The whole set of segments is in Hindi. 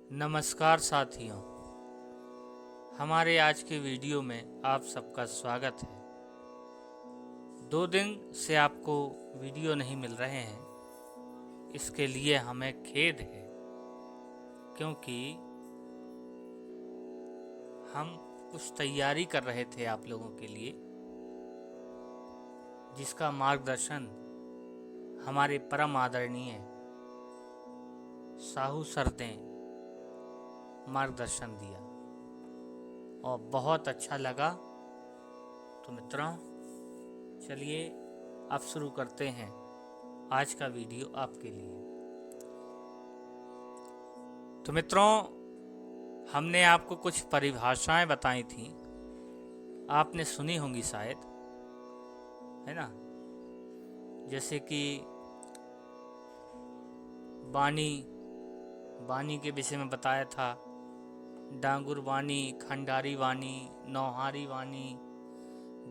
नमस्कार साथियों, हमारे आज के वीडियो में आप सबका स्वागत है। 2 दिन से आपको वीडियो नहीं मिल रहे हैं, इसके लिए हमें खेद है, क्योंकि हम कुछ तैयारी कर रहे थे आप लोगों के लिए, जिसका मार्गदर्शन हमारे परम आदरणीय साहू सर ने मार्गदर्शन दिया और बहुत अच्छा लगा। तो मित्रों, चलिए अब शुरू करते हैं आज का वीडियो आपके लिए। तो मित्रों, हमने आपको कुछ परिभाषाएं बताई थी, आपने सुनी होंगी शायद, है ना। जैसे कि वाणी के विषय में बताया था, डांगुर वाणी, खंडारी वाणी, नौहारी वाणी,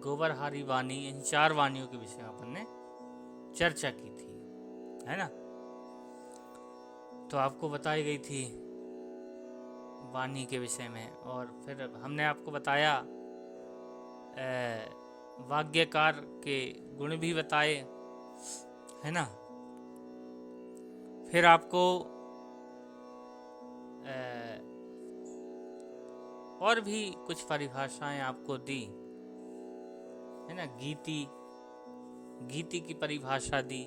गोबरहारी वाणी, इन 4 वाणियों के विषय में अपन ने चर्चा की थी, है ना। तो आपको बताई गई थी वाणी के विषय में, और फिर हमने आपको बताया वाग्यकार के गुण भी बताए, है ना। फिर आपको और भी कुछ परिभाषाएं आपको दी, है ना। गीति की परिभाषा दी।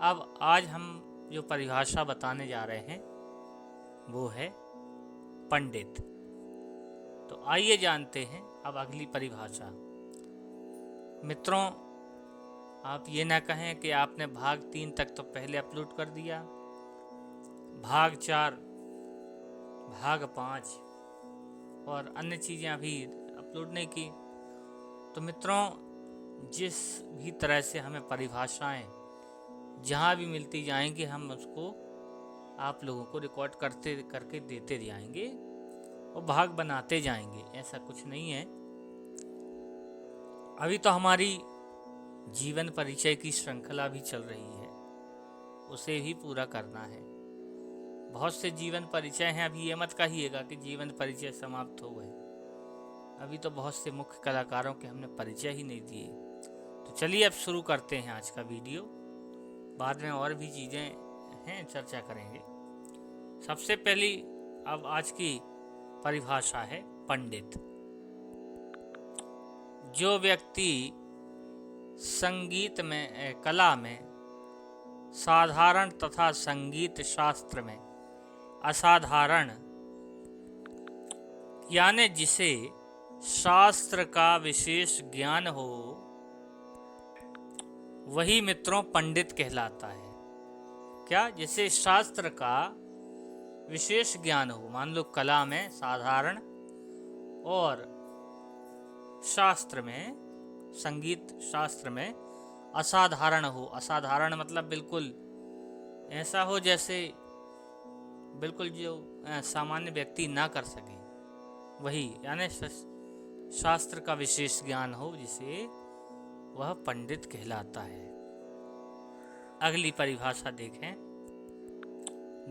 अब आज हम जो परिभाषा बताने जा रहे हैं वो है पंडित। तो आइए जानते हैं अब अगली परिभाषा। मित्रों, आप ये ना कहें कि आपने भाग 3 तक तो पहले अपलोड कर दिया, भाग 4, भाग 5 और अन्य चीज़ें अभी अपलोड नहीं की। तो मित्रों, जिस भी तरह से हमें परिभाषाएं जहाँ भी मिलती जाएंगी, हम उसको आप लोगों को रिकॉर्ड करके देते जाएंगे और भाग बनाते जाएंगे, ऐसा कुछ नहीं है। अभी तो हमारी जीवन परिचय की श्रृंखला भी चल रही है, उसे भी पूरा करना है। बहुत से जीवन परिचय हैं, अभी ये मत कहिएगा कि जीवन परिचय समाप्त हो गए। अभी तो बहुत से मुख्य कलाकारों के हमने परिचय ही नहीं दिए। तो चलिए अब शुरू करते हैं आज का वीडियो। बाद में और भी चीज़ें हैं, चर्चा करेंगे। सबसे पहली अब आज की परिभाषा है पंडित। जो व्यक्ति संगीत में, कला में साधारण तथा संगीत शास्त्र में असाधारण, यानी जिसे शास्त्र का विशेष ज्ञान हो, वही मित्रों पंडित कहलाता है। क्या? जिसे शास्त्र का विशेष ज्ञान हो। मान लो कला में साधारण और शास्त्र में, संगीत शास्त्र में असाधारण हो। असाधारण मतलब बिल्कुल ऐसा हो जैसे बिल्कुल जो सामान्य व्यक्ति ना कर सके, वही, यानी शास्त्र का विशेष ज्ञान हो, जिसे वह पंडित कहलाता है। अगली परिभाषा देखें,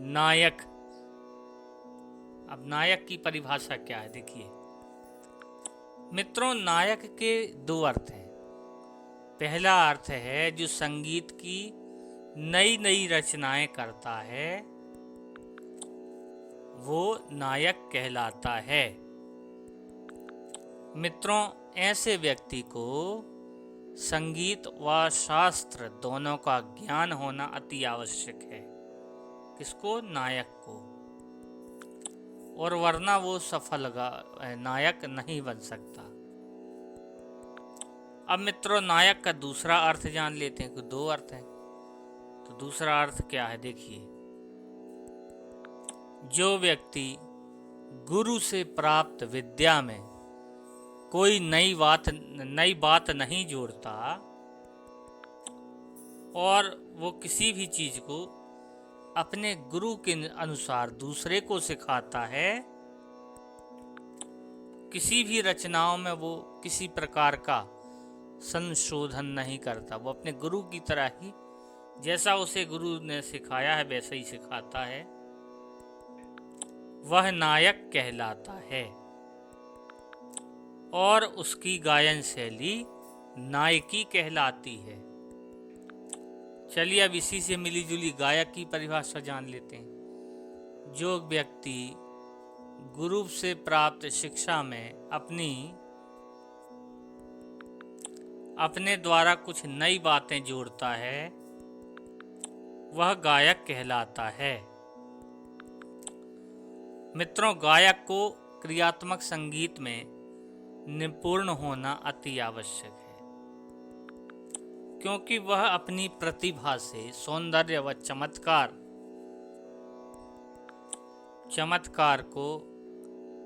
नायक। अब नायक की परिभाषा क्या है, देखिए मित्रों, नायक के 2 अर्थ हैं। पहला अर्थ है जो संगीत की नई नई रचनाएं करता है, वो नायक कहलाता है। मित्रों, ऐसे व्यक्ति को संगीत व शास्त्र दोनों का ज्ञान होना अति आवश्यक है। किसको? नायक को। और वरना वो सफल नायक नहीं बन सकता। अब मित्रों, नायक का दूसरा अर्थ जान लेते हैं कि 2 अर्थ हैं। तो दूसरा अर्थ क्या है, देखिए, जो व्यक्ति गुरु से प्राप्त विद्या में कोई नई बात नहीं जोड़ता और वो किसी भी चीज को अपने गुरु के अनुसार दूसरे को सिखाता है, किसी भी रचनाओं में वो किसी प्रकार का संशोधन नहीं करता, वो अपने गुरु की तरह ही, जैसा उसे गुरु ने सिखाया है वैसे ही सिखाता है, वह नायक कहलाता है और उसकी गायन शैली नायकी कहलाती है। चलिए अब इसी से मिली जुली गायक की परिभाषा जान लेते हैं। जो व्यक्ति गुरु से प्राप्त शिक्षा में अपने द्वारा कुछ नई बातें जोड़ता है वह गायक कहलाता है। मित्रों, गायक को क्रियात्मक संगीत में निपुण होना अति आवश्यक है, क्योंकि वह अपनी प्रतिभा से सौंदर्य व चमत्कार को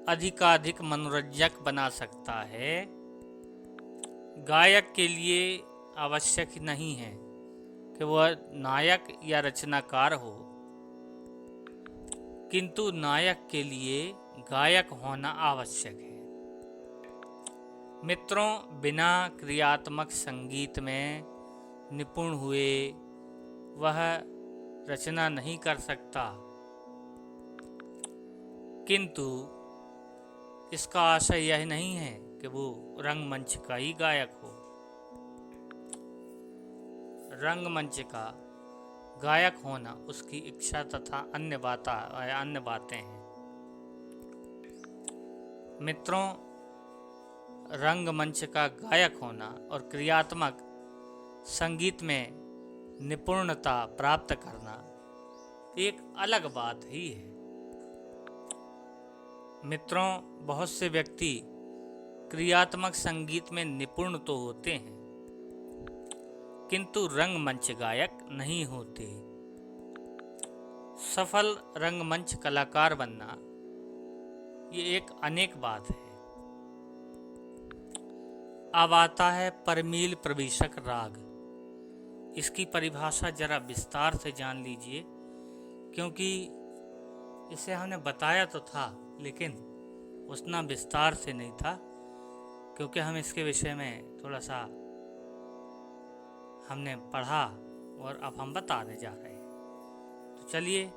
अधिकाधिक मनोरंजक बना सकता है। गायक के लिए आवश्यक नहीं है कि वह नायक या रचनाकार हो, किंतु नायक के लिए गायक होना आवश्यक है। मित्रों, बिना क्रियात्मक संगीत में निपुण हुए वह रचना नहीं कर सकता, किंतु इसका आशय यह नहीं है कि वो रंगमंच का ही गायक हो। रंगमंच का गायक होना उसकी इच्छा तथा अन्य बातें हैं। मित्रों, रंगमंच का गायक होना और क्रियात्मक संगीत में निपुणता प्राप्त करना एक अलग बात ही है। मित्रों, बहुत से व्यक्ति क्रियात्मक संगीत में निपुण तो होते हैं, किंतु रंगमंच गायक नहीं होते। सफल रंगमंच कलाकार बनना ये एक अनेक बात है। अब आता है परमील प्रवेशक राग। इसकी परिभाषा जरा विस्तार से जान लीजिए, क्योंकि इसे हमने बताया तो था लेकिन उतना विस्तार से नहीं था, क्योंकि हम इसके विषय में थोड़ा सा हमने पढ़ा और अब हम बताने जा रहे हैं। तो चलिए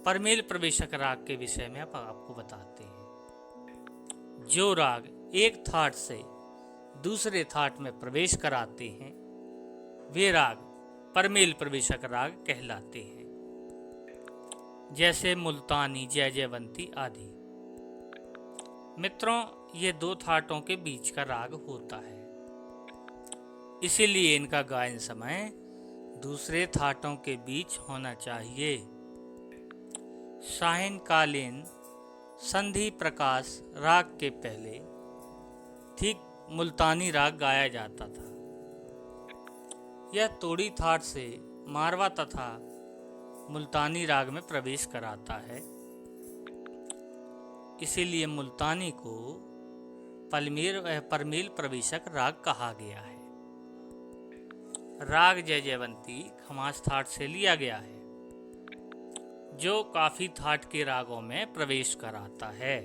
परमेल प्रवेशक राग के विषय में अब आपको बताते हैं। जो राग एक थाट से दूसरे थाट में प्रवेश कराते हैं वे राग परमेल प्रवेशक राग कहलाते हैं, जैसे मुल्तानी, जयजयवंती आदि। मित्रों, ये दो थाटों के बीच का राग होता है, इसीलिए इनका गायन समय दूसरे थाटों के बीच होना चाहिए। सायंकालीन संधि प्रकाश राग के पहले ठीक मुल्तानी राग गाया जाता था। यह तोड़ी थाट से मारवा तथा मुल्तानी राग में प्रवेश कराता है, इसीलिए मुल्तानी को परमेल प्रवेशक राग कहा गया है। राग जयजयवंती खमास थाट से लिया गया है, जो काफी थाट के रागों में प्रवेश कराता है,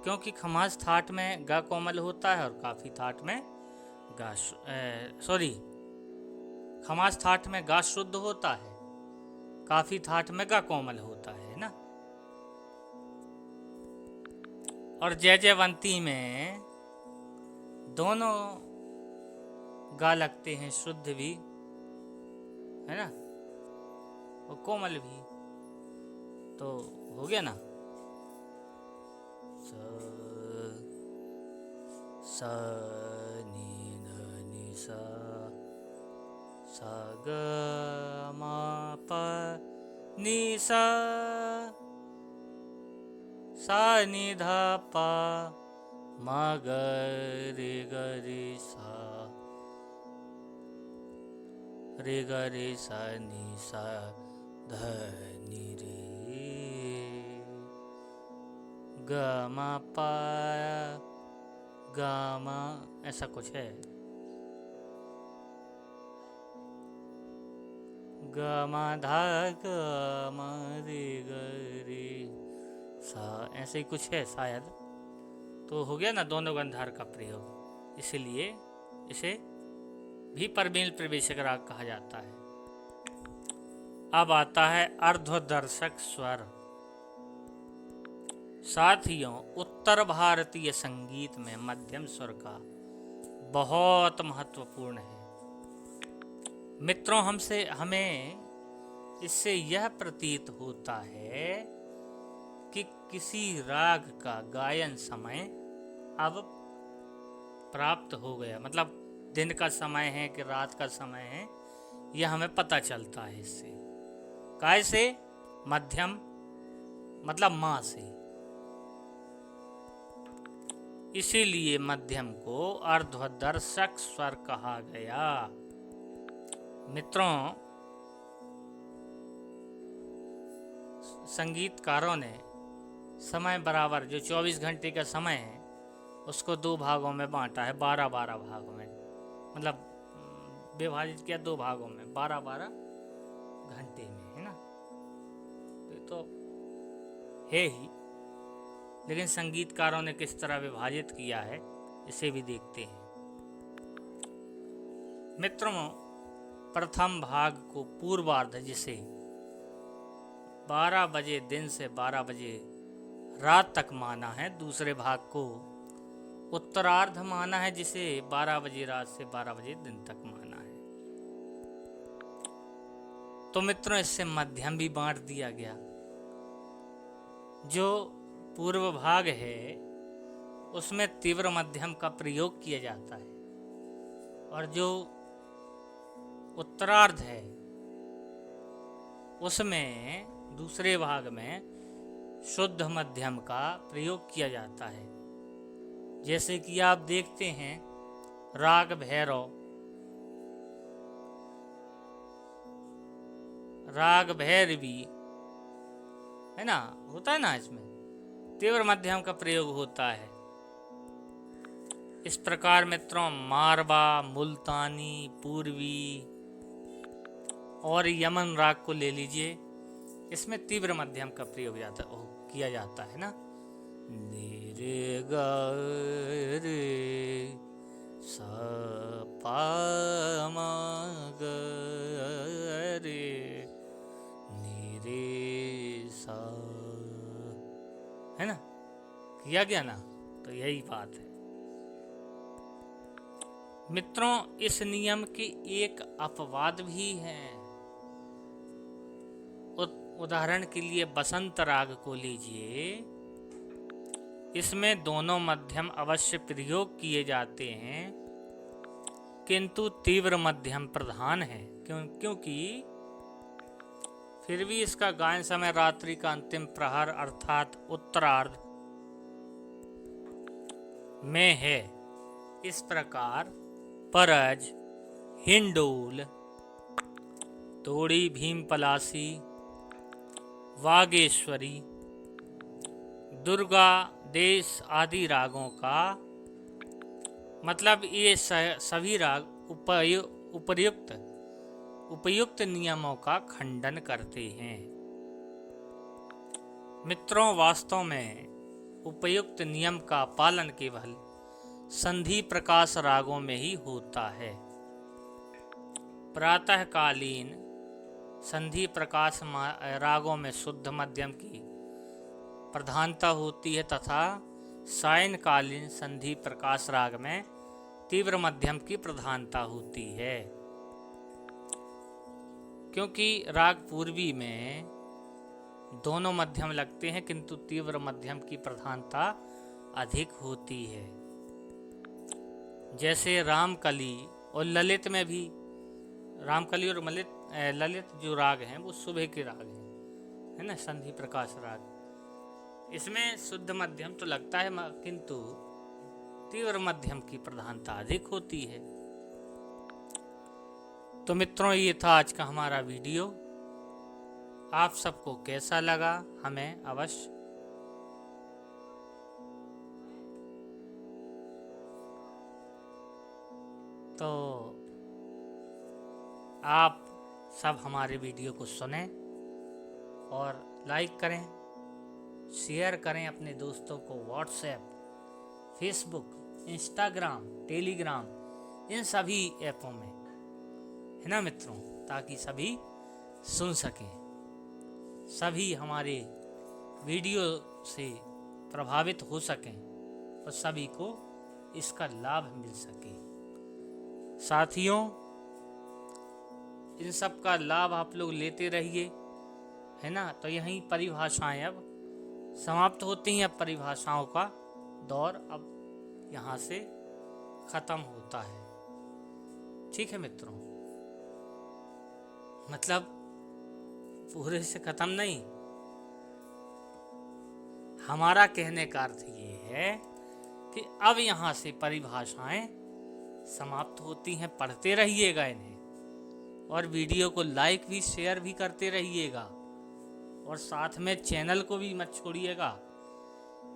क्योंकि खमास थाट में गा कोमल होता है और काफी थाट में खमास थाट में गा शुद्ध होता है, काफी थाट में गा कोमल होता है ना। और जयजयवंती में दोनों गा लगते हैं, शुद्ध भी है ना और कोमल भी। तो हो गया ना, सा नी ध नि सा सा ग म प नि सा सा नि ध प म ग रे ग रे सा रे ग रे सा नि सा ध नि रे ग म प ग म, ऐसा कुछ है। ग म ध ग म रे ग रे सा, ऐसे ही कुछ है शायद। तो हो गया ना दोनों गंधार का प्रयोग, इसीलिए इसे भी परमेल प्रवेशक राग कहा जाता है। अब आता है अर्धदर्शक स्वर। साथियों, उत्तर भारतीय संगीत में मध्यम स्वर का बहुत महत्वपूर्ण है। मित्रों, हमें इससे यह प्रतीत होता है कि किसी राग का गायन समय अब प्राप्त हो गया, मतलब दिन का समय है कि रात का समय है, यह हमें पता चलता है इससे। काय से? मध्यम मतलब माँ से। इसीलिए मध्यम को अर्धदर्शक स्वर कहा गया। मित्रों, संगीतकारों ने समय बराबर जो 24 घंटे का समय है उसको 2 भागों में बांटा है, 12-12 भागों में, मतलब विभाजित किया 2 भागों में, 12-12 घंटे में, है ना। तो है ही, लेकिन संगीतकारों ने किस तरह विभाजित किया है इसे भी देखते हैं। मित्रों, प्रथम भाग को पूर्वार्ध, जिसे 12 बजे दिन से 12 बजे रात तक माना है। दूसरे भाग को उत्तरार्ध माना है, जिसे 12 बजे रात से 12 बजे दिन तक माना है। तो मित्रों, इससे मध्यम भी बांट दिया गया। जो पूर्व भाग है उसमें तीव्र मध्यम का प्रयोग किया जाता है, और जो उत्तरार्ध है उसमें, दूसरे भाग में, शुद्ध मध्यम का प्रयोग किया जाता है। जैसे कि आप देखते हैं राग भैरव, राग भैरवी, है ना, होता है ना, इसमें तीव्र मध्यम का प्रयोग होता है। इस प्रकार मित्रों, मारवा, मुल्तानी, पूर्वी और यमन राग को ले लीजिए, इसमें तीव्र मध्यम का प्रयोग किया जाता है ना। रे ग रे सा पा मा ग रे नी रे सा, है ना, किया गया ना। तो यही बात है मित्रों। इस नियम के एक अपवाद भी हैं। उदाहरण के लिए बसंत राग को लीजिए, इसमें दोनों मध्यम अवश्य प्रयोग किए जाते हैं, किंतु तीव्र मध्यम प्रधान है। क्योंकि फिर भी इसका गायन समय रात्रि का अंतिम प्रहर अर्थात उत्तरार्ध में है। इस प्रकार परज, हिंडोल, तोड़ी, भीम पलासी, वागेश्वरी, दुर्गा देश आदि रागों का, मतलब ये सभी राग उपयुक्त नियमों का खंडन करते हैं। मित्रों, वास्तव में उपयुक्त नियम का पालन केवल संधि प्रकाश रागों में ही होता है। प्रातःकालीन संधि प्रकाश रागों में शुद्ध मध्यम की प्रधानता होती है, तथा सायंकालीन संधि प्रकाश राग में तीव्र मध्यम की प्रधानता होती है। क्योंकि राग पूर्वी में दोनों मध्यम लगते हैं, किंतु तीव्र मध्यम की प्रधानता अधिक होती है। जैसे रामकली और ललित में भी, रामकली और ललित जो राग हैं वो सुबह के राग हैं, है ना, संधि प्रकाश राग। इसमें शुद्ध मध्यम तो लगता है, किंतु तीव्र मध्यम की प्रधानता अधिक होती है। तो मित्रों, ये था आज का हमारा वीडियो। आप सबको कैसा लगा हमें अवश्य तो आप सब हमारे वीडियो को सुनें और लाइक करें, शेयर करें अपने दोस्तों को व्हाट्सएप, फेसबुक, इंस्टाग्राम, टेलीग्राम, इन सभी ऐपों में, है ना मित्रों, ताकि सभी सुन सकें, सभी हमारे वीडियो से प्रभावित हो सकें और सभी को इसका लाभ मिल सके। साथियों, इन सब का लाभ आप लोग लेते रहिए, है ना। तो यही परिभाषाएं अब समाप्त होती हैं। अब परिभाषाओं का दौर अब यहाँ से खत्म होता है। ठीक है मित्रों, मतलब पूरे से खत्म नहीं, हमारा कहने का अर्थ ये है कि अब यहाँ से परिभाषाएं समाप्त होती हैं। पढ़ते रहिएगा इन्हें, और वीडियो को लाइक भी शेयर भी करते रहिएगा, और साथ में चैनल को भी मत छोड़िएगा,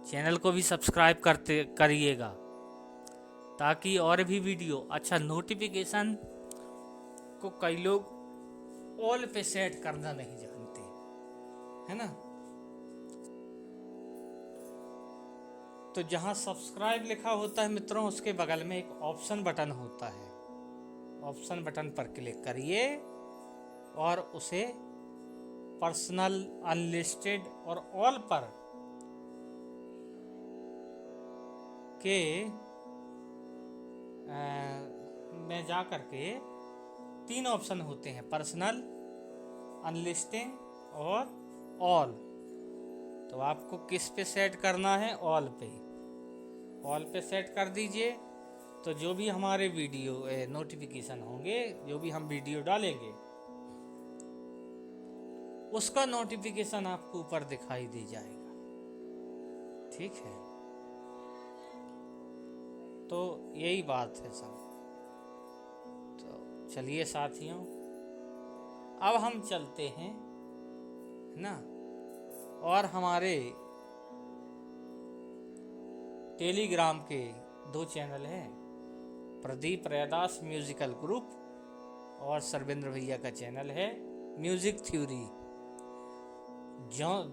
चैनल को भी सब्सक्राइब करिएगा, ताकि और भी वीडियो। अच्छा, नोटिफिकेशन को कई लोग ऑल पे सेट करना नहीं जानते, है ना। तो जहां सब्सक्राइब लिखा होता है मित्रों, उसके बगल में एक ऑप्शन बटन होता है, ऑप्शन बटन पर क्लिक करिए और उसे पर्सनल, अनलिस्टेड और ऑल पर के में जा करके 3 ऑप्शन होते हैं, पर्सनल, अनलिस्टेड और ऑल। तो आपको किस पे सेट करना है? ऑल पे। ऑल पे सेट कर दीजिए, तो जो भी हमारे वीडियो नोटिफिकेशन होंगे, जो भी हम वीडियो डालेंगे, उसका नोटिफिकेशन आपको ऊपर दिखाई दे जाएगा। ठीक है, तो यही बात है सब। तो चलिए साथियों, अब हम चलते हैं, है ना। और हमारे टेलीग्राम के 2 चैनल हैं, प्रदीप रैदास म्यूजिकल ग्रुप और सर्वेंद्र भैया का चैनल है म्यूजिक थ्योरी।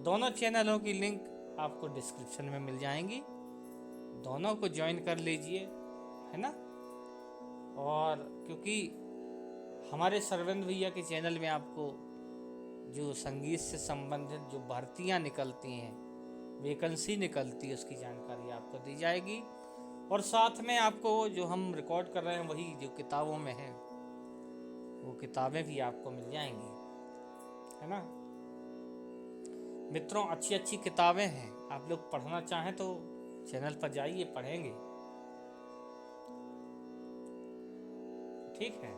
दोनों चैनलों की लिंक आपको डिस्क्रिप्शन में मिल जाएंगी, दोनों को ज्वाइन कर लीजिए, है ना। और क्योंकि हमारे सर्वेंद्र भैया के चैनल में आपको जो संगीत से संबंधित जो भर्तियां निकलती हैं, वैकेंसी निकलती है, उसकी जानकारी आपको दी जाएगी। और साथ में आपको जो हम रिकॉर्ड कर रहे हैं वही जो किताबों में है, वो किताबें भी आपको मिल जाएंगी, है ना मित्रों। अच्छी अच्छी किताबें हैं, आप लोग पढ़ना चाहें तो चैनल पर जाइए, पढ़ेंगे। ठीक है,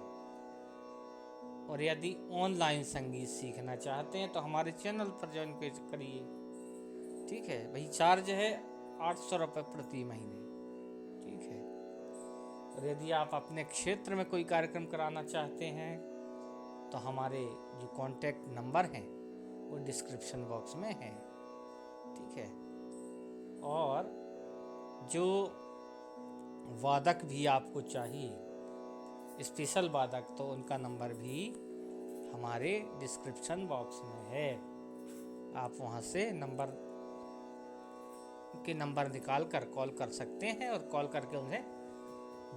और यदि ऑनलाइन संगीत सीखना चाहते हैं तो हमारे चैनल पर ज्वाइन करिए। ठीक है, वही चार्ज है 800 रुपये प्रति महीने। ठीक है, और यदि आप अपने क्षेत्र में कोई कार्यक्रम कराना चाहते हैं तो हमारे जो कॉन्टैक्ट नंबर हैं वो डिस्क्रिप्शन बॉक्स में है। ठीक है, और जो वादक भी आपको चाहिए, स्पेशल वादक, तो उनका नंबर भी हमारे डिस्क्रिप्शन बॉक्स में है। आप वहाँ से नंबर निकाल कर कॉल कर सकते हैं, और कॉल करके उन्हें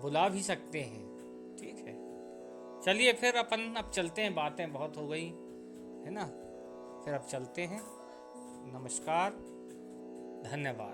बुला भी सकते हैं। ठीक है, चलिए फिर अब चलते हैं, बातें बहुत हो गई, है ना। फिर अब चलते हैं। नमस्कार, धन्यवाद।